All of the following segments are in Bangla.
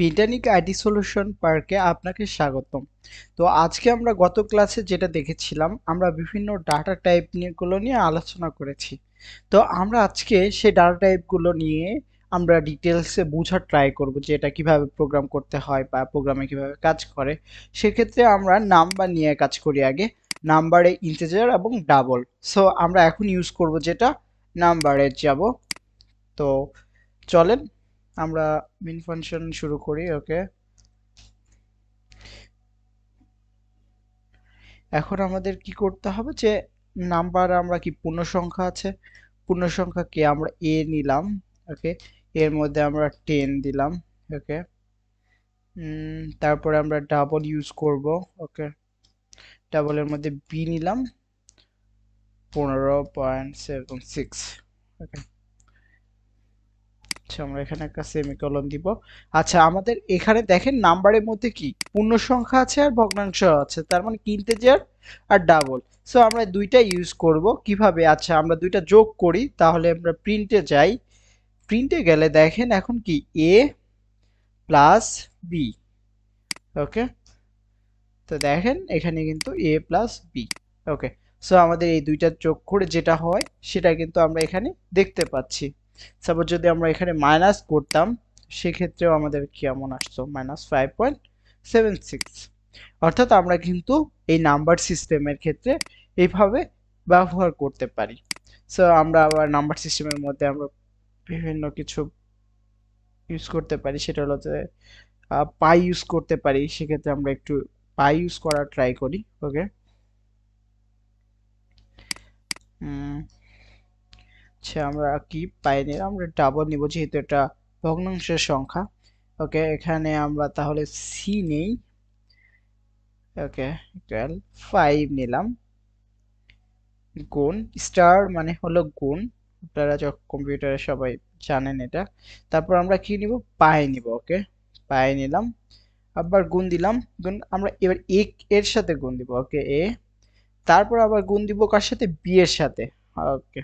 পেন্টানিক আইটি সলিউশন পার্কে আপনাকে স্বাগতম। তো আজকে আমরা গত ক্লাসে যেটা দেখেছিলাম, আমরা বিভিন্ন ডাটা টাইপ গুলো নিয়ে আলোচনা করেছি। তো আমরা আজকে সেই ডাটা টাইপগুলো নিয়ে আমরা ডিটেলসে বোঝার ট্রাই করব যে এটা কিভাবে প্রোগ্রাম করতে হয় বা প্রোগ্রামে কিভাবে কাজ করে। সেক্ষেত্রে আমরা নাম্বার নিয়ে কাজ করি আগে। নাম্বারে ইন্টিজার এবং ডাবল। সো আমরা এখন ইউজ করব যেটা নাম্বারে যাব। তো চলেন আমরা মেন ফাংশন শুরু করি। ওকে, এখন আমাদের কি করতে হবে যে নাম্বার আমরা কি পূর্ণ সংখ্যা আছে, পূর্ণ সংখ্যাকে আমরা এ নিলাম। ওকে, এর মধ্যে আমরা 10 দিলাম। ওকে, তারপরে আমরা ডাবল ইউজ করব। ওকে, ডাবলের মধ্যে বি নিলাম 15.76। ওকে, আচ্ছা আমরা এখানে একটা সেমিকোলন দিব। আচ্ছা আমাদের এখানে দেখেন নাম্বারের মধ্যে কি পূর্ণ সংখ্যা আছে আর ভগ্নাংশ আছে, তার মানে কি ইন্টিজার আর ডাবল। সো আমরা দুইটা ইউজ করব কিভাবে, আচ্ছা আমরা দুইটা যোগ করি। তাহলে আমরা প্রিন্টে যাই, প্রিন্টে গেলে দেখেন এখন কি এ প্লাস বি। ওকে, তো দেখেন এখানে কিন্তু এ প্লাস বি। ওকে, সো আমাদের এই দুইটা যোগ করে যেটা হয় সেটা কিন্তু আমরা এখানে দেখতে পাচ্ছি। সাপোজ যদি আমরা এখানে মাইনাস করতাম, সেক্ষেত্রেও আমাদের কেমন আসতো, -5.76। অর্থাৎ আমরা কিন্তু এই নাম্বার সিস্টেমের ক্ষেত্রে এইভাবে ব্যবহার করতে পারি। সো আমরা আবার নাম্বার সিস্টেমের মধ্যে আমরা বিভিন্ন কিছু ইউজ করতে পারি, সেটা হলো যে পাই ইউজ করতে পারি। সেক্ষেত্রে আমরা একটু পাই ইউজ করার ট্রাই করি। ওকে, আচ্ছা আমরা কি পাই নিলাম, আমরা ডাবল নিব যেহেতু এটা ভগ্নাংশের সংখ্যা। ওকে, এখানে আমরা তাহলে সি নেই। ওকে, ইকুয়াল 5 নিলাম, গুণ স্টার মানে হলো গুণ, আপনারা যখন কম্পিউটারে সবাই জানেন এটা। তারপর আমরা কি নিব, পাই নিব। ওকে, পাই নিলাম, আবার গুণ দিলাম, গুণ আমরা এবার এ এর সাথে গুণ দিব। ওকে, এ, তারপর আবার গুণ দিব কার সাথে, বি এর সাথে। ওকে,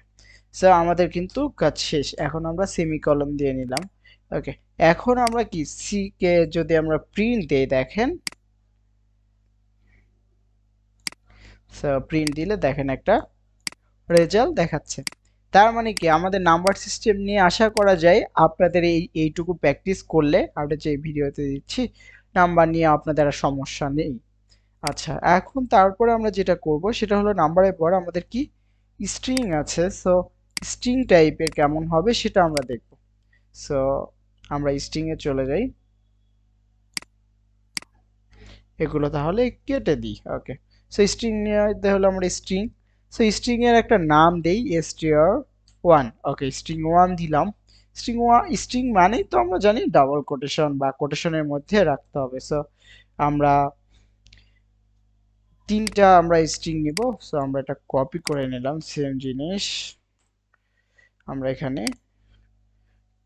সো আমাদের কিন্তু কাজ শেষ। এখন আমরা সেমিকলন দিয়ে নিলাম। ওকে, এখন আমরা কি সি কে যদি আমরা প্রিন্ট দেই, দেখেন সো প্রিন্ট দিলে দেখেন একটা রেজাল্ট দেখাচ্ছে। তার মানে কি আমাদের নাম্বার সিস্টেম নিয়ে আশা করা যায় আপনাদের এইটুকু প্র্যাকটিস করলে, আমরা যে ভিডিওতে দিচ্ছি নাম্বার নিয়ে আপনাদের আর সমস্যা নেই। আচ্ছা এখন তারপরে আমরা যেটা করব সেটা হলো নাম্বারের পর আমাদের কি স্ট্রিং আছে। সো স্ট্রিং টাইপের কেমন হবে সেটা আমরা দেখব। সো আমরা স্ট্রিং এ চলে যাই, এগুলো তাহলে কেটে দিই। ওকে, সো স্ট্রিং নিয়ে হলো আমরা স্ট্রিং। সো স্ট্রিং এর একটা নাম দেই str1। ওকে, স্ট্রিং 1 দিলাম। স্ট্রিং মানেই তো আমরা জানি ডাবল কোটেশন বা কোটেশনের মধ্যে রাখতে হবে। সো আমরা তিনটা আমরা স্ট্রিং নিব। সো আমরা এটা কপি করে নিলাম, সেম জিনিস আমরা এখানে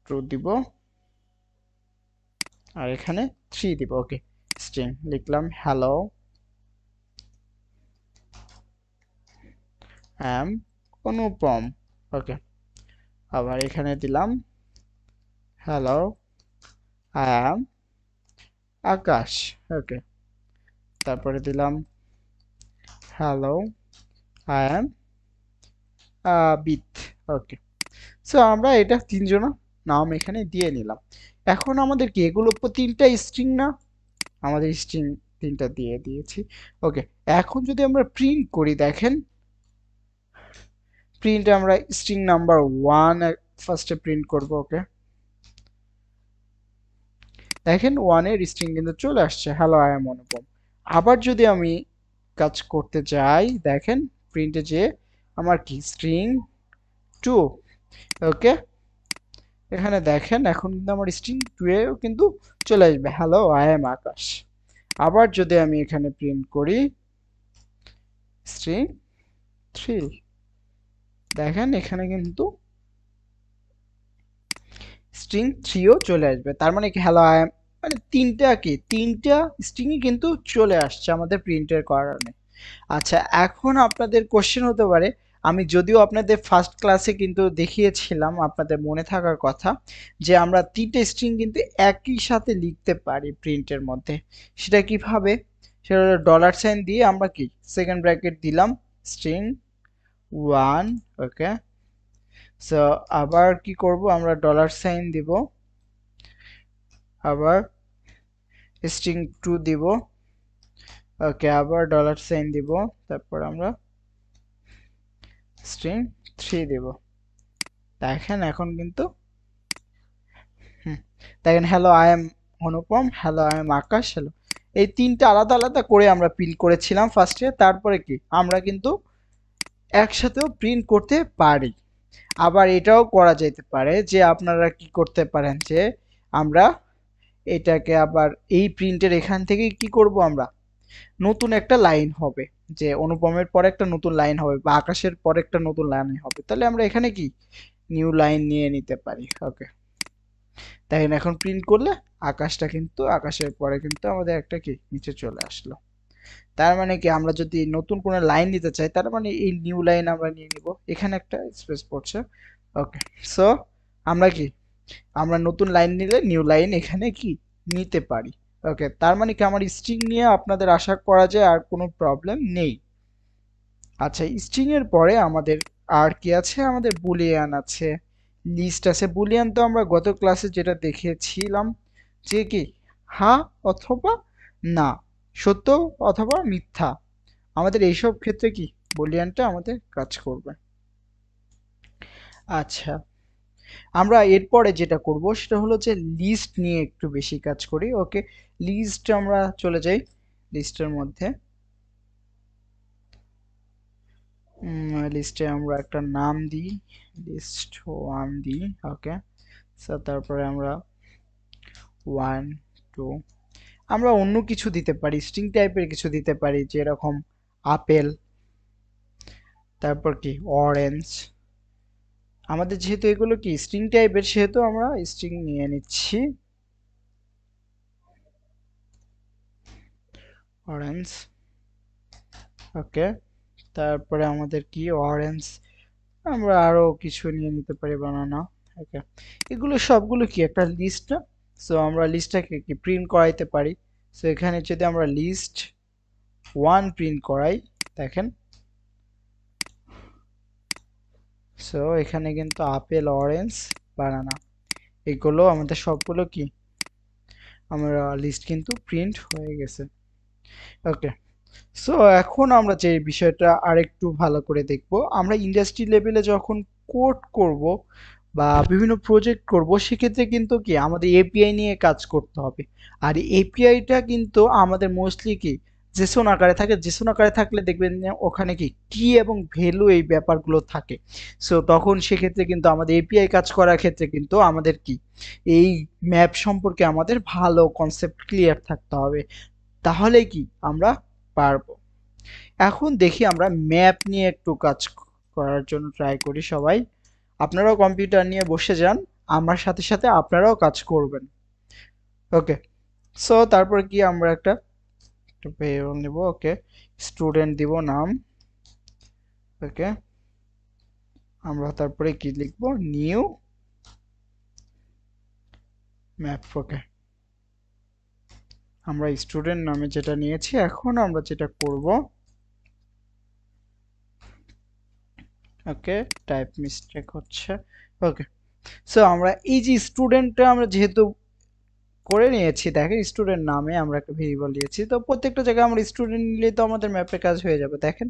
ট্রু দিব আর এখানে 3 দিব। ওকে, স্ট্রিং লিখলাম হ্যালো অ্যাম অনুপম। ওকে, আবার এখানে দিলাম হ্যালো আই অ্যাম আকাশ। ওকে, তারপরে দিলাম hello I am বিথ। Okay, so আমরা এটা তিনজন নাম এখানে দিয়ে নিলাম। এখন আমাদের কি এগুলো তিনটা স্ট্রিং না, আমাদের স্ট্রিং তিনটা দিয়ে দিয়েছি। ওকে, এখন যদি আমরা প্রিন্ট করি, দেখেন প্রিন্ট আমরা স্ট্রিং নাম্বার 1 ফার্স্টে প্রিন্ট করব। ওকে, দেখেন 1 এর স্ট্রিং কিন্তু চলে আসছে, হ্যালো আই এম অনুপম। আবার যদি আমি কাজ করতে যাই, দেখেন প্রিন্টে যে আমার কি স্ট্রিং 2। ওকে, এখানে দেখেন এখন কিন্তু আমার স্ট্রিং 2 এও কিন্তু চলে আসবে হ্যালো আই এম আকাশ। আবার যদি আমি এখানে প্রিন্ট করি স্ট্রিং 3, দেখেন এখানে কিন্তু স্ট্রিং 3 ও চলে আসবে। তার মানে কি হ্যালো আই এম, মানে তিনটা স্ট্রিংই কিন্তু চলে আসছে আমাদের প্রিন্টের কারণে। আচ্ছা এখন আপনাদের কোশ্চেন হতে পারে, আমি যদিও আপনাদের ফার্স্ট ক্লাসে কিন্তু দেখিয়েছিলাম, আপনাদের মনে থাকার কথা, যে আমরা তিনটে স্ট্রিং কিন্তু একই সাথে লিখতে পারি প্রিন্টের মধ্যে। সেটা কিভাবে? সেটা হলো ডলার সাইন দিয়ে আমরা কি সেকেন্ড ব্র্যাকেট দিলাম স্ট্রিং 1, ওকে। সো আবার কি করব, আমরা ডলার সাইন দিব, আবার স্ট্রিং 2 দিব, ওকে, আবার ডলার সাইন দিব, তারপর আমরা স্ট্রিং 3 দিব। দেখেন এখন কিন্তু দেখেন, hello I am Anupam, hello I am Akash, hello, এই তিনটা আলাদা আলাদা করে আমরা প্রিন্ট করেছিলাম ফার্স্টে। তারপরে কি আমরা কিন্তু একসাথেও প্রিন্ট করতে পারি। আবার এটাও করা যেতে পারে যে আপনারা কি করতে পারেন, যে আমরা এটাকে আবার এই প্রিন্টের এখান থেকে কি করব, আমরা নতুন একটা লাইন হবে, যে অনুপমের পরে একটা নতুন লাইন হবে বা আকাশের পরে একটা নতুন লাইন হবে, তাহলে আমরা এখানে কি নিউ লাইন নিয়ে নিতে পারি। ওকে, দেখেন এখন প্রিন্ট করলে আকাশটা কিন্তু আকাশের পরে কিন্তু আমাদের একটা কি নিচে চলে আসলো। তার মানে কি আমরা যদি নতুন কোনো লাইন নিতে চাই, তার মানে এই নিউ লাইন আমরা নিয়ে নিব, এখানে একটা স্পেস পড়ছে। ওকে, সো আমরা কি আমরা নতুন লাইন নিলে নিউ লাইন এখানে কি নিতে পারি। ওকে, তার মানে কি আমার স্ট্রিং নিয়ে আপনাদের আশা করা যায় আর কোনো প্রবলেম নেই। আচ্ছা, স্ট্রিং এর পরে আমাদের আর কি আছে, আমাদের বুলিয়ান আছে, লিস্ট আছে। বুলিয়ান তো আমরা গত ক্লাসে যেটা দেখেছিলাম, যে কি হ্যাঁ অথবা না, সত্য অথবা মিথ্যা, আমাদের এইসব ক্ষেত্রে কি বুলিয়ানটা আমাদের কাজ করবে। আচ্ছা, আমরা এরপরে যেটা করব সেটা হলো যে লিস্ট নিয়ে একটু বেশি কাজ করি। ওকে, লিস্ট আমরা চলে যাই, লিস্টের মধ্যে লিস্টে আমরা একটা নাম দিই, লিস্ট 1 দিই। ওকে, সো তারপরে আমরা 1 2, আমরা অন্য কিছু দিতে পারি, স্ট্রিং টাইপের কিছু দিতে পারি, যেরকম আপেল, তারপর কি অরেঞ্জ। আমাদের যেহেতু এগুলো কি স্ট্রিং টাইপের, সেহেতু আমরা স্ট্রিং নিয়ে নিচ্ছি অরেঞ্জ। ওকে, তারপরে আমাদের কি অরেঞ্জ, আমরা আরো কিছু নিয়ে নিতে পারি, বানানা। ওকে, এগুলো সবগুলো কি একটা লিস্ট না? সো আমরা লিস্টটাকে কি প্রিন্ট করাইতে পারি। সো এখানে যদি আমরা লিস্ট 1 প্রিন্ট করাই, দেখেন, সো এখানে কিন্তু আপেল অরেঞ্জ বানানা এগুলো আমাদের সবগুলো কি আমরা লিস্ট কিন্তু প্রিন্ট হয়ে গেছে। ওকে, সো এখন আমরা যে বিষয়টা আরেকটু ভালো করে দেখব, আমরা ইন্ডাস্ট্রি লেভেলে যখন কোড করব বা বিভিন্ন প্রজেক্ট করব, সেক্ষেত্রে কিন্তু কি আমাদের এপিআই নিয়ে কাজ করতে হবে। আর এপিআইটা কিন্তু আমাদের মোস্টলি কি জেসন আকারে থাকে। জেসন আকারে থাকলে দেখবেন যে ওখানে কি কি এবং ভ্যালু এই ব্যাপারগুলো থাকে। সো তখন সেক্ষেত্রে কিন্তু আমাদের এপিআই কাজ করার ক্ষেত্রে কিন্তু আমাদের কি এই ম্যাপ সম্পর্কে আমাদের ভালো কনসেপ্ট ক্লিয়ার থাকতে হবে, তাহলে কি আমরা পারবো। এখন দেখি আমরা ম্যাপ নিয়ে একটু কাজ করার জন্য ট্রাই করি সবাই। আপনারাও কম্পিউটার নিয়ে বসে যান, আমার সাথে সাথে আপনারাও কাজ করবেন। ওকে, সো তারপর কি আমরা একটা ভেরিয়েবল নেব। ওকে, স্টুডেন্ট দিব নাম। ওকে, আমরা তারপরে কি লিখবো, নিউ ম্যাপ। ওকে, আমরা স্টুডেন্ট নামে যেটা নিয়েছি, এখন আমরা যেটা করব, ওকে, টাইপ মিস্টেক হচ্ছে। ওকে, সো আমরা এই যে স্টুডেন্টটা আমরা যেহেতু করে নিয়েছি, দেখেন স্টুডেন্ট নামে আমরা একটা ভেরিয়েবল দিয়েছি, তো প্রত্যেকটা জায়গায় আমরা স্টুডেন্ট নিলে তো আমাদের ম্যাপের কাজ হয়ে যাবে। দেখেন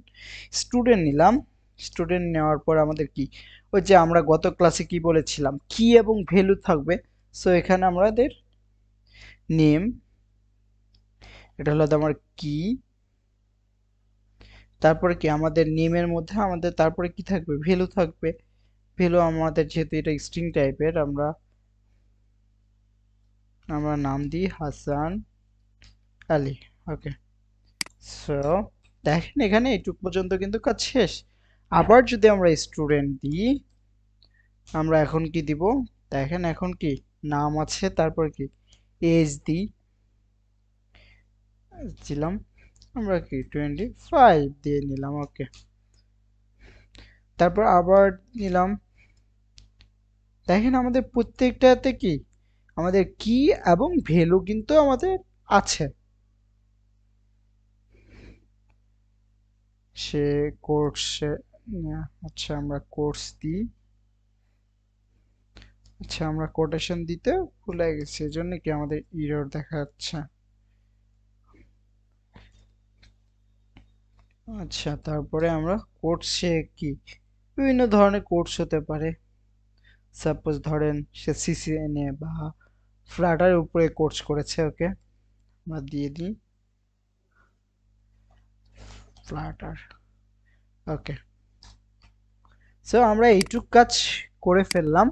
স্টুডেন্ট নিলাম, স্টুডেন্ট নেওয়ার পর আমাদের কি ওই যে আমরা গত ক্লাসে কি বলেছিলাম, কি এবং ভ্যালু থাকবে। সো এখানে আমাদের নেম, এটা হলো আমার কি, তারপরে কি আমাদের নেমের মধ্যে আমাদের তারপরে কি থাকবে, ভ্যালু থাকবে। ভ্যালু আমাদের যেহেতু এটা স্ট্রিং টাইপের, আমরা আমরা নাম দিই হাসান আলী। ওকে, সো দেখেন এখানে এইটুক পর্যন্ত কিন্তু কাজ শেষ। আবার যদি আমরা স্টুডেন্ট দিই, আমরা এখন কি দিব, দেখেন এখন কি নাম আছে, তারপর কি এজ দিলাম, আমরা কি 25 দিয়ে নিলাম। ওকে, তারপর আবার নিলাম। দেখেন আমাদের প্রত্যেকটাতে কি আমাদের কি এবং ভ্যালু কিন্তু আমাদের আছে। সে কোর্সে, আচ্ছা আমরা কোর্স দিই। আচ্ছা আমরা কোটেশন দিতে ভুলে গেছি, এজন্য কি আমাদের এরর দেখা যাচ্ছে। আচ্ছা তারপরে আমরা কোর্সে কি বিভিন্ন ধরনের কোর্স হতে পারে। সাপোজ ধরেন সে সিসিএনএ বা ফ্লাটার উপরে কোর্স করেছে, ওকে আমরা দিয়ে দিই ফ্লাটার। ওকে, সো আমরা এইটুক কাজ করে ফেললাম।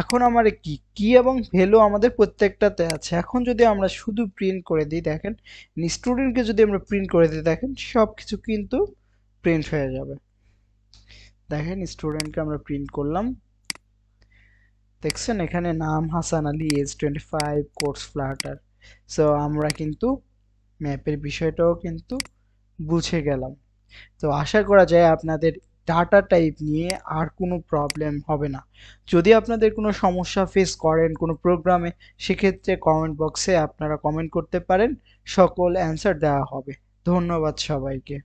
এখন আমার কি কি এবং ভ্যালু আমাদের প্রত্যেকটাতে আছে। এখন যদি আমরা শুধু প্রিন্ট করে দিই, দেখেন স্টুডেন্টকে যদি আমরা প্রিন্ট করে দিই, দেখেন সব কিছু কিন্তু প্রিন্ট হয়ে যাবে। দেখেন স্টুডেন্টকে আমরা প্রিন্ট করলাম, দেখছেন এখানে নাম Hasan Ali, age 25, course Flutter. So আমরা কিন্তু ম্যাপের বিষয়টাও কিন্তু বুঝে গেলাম। তো আশা করা যায় আপনাদের ডাটা টাইপ নিয়ে আর কোনো প্রবলেম হবে না। যদি আপনাদের কোনো সমস্যা ফেস করেন কোনো প্রোগ্রামে, সেক্ষেত্রে কমেন্ট বক্সে আপনারা কমেন্ট করতে পারেন, সকল অ্যান্সার দেওয়া হবে। ধন্যবাদ সবাইকে।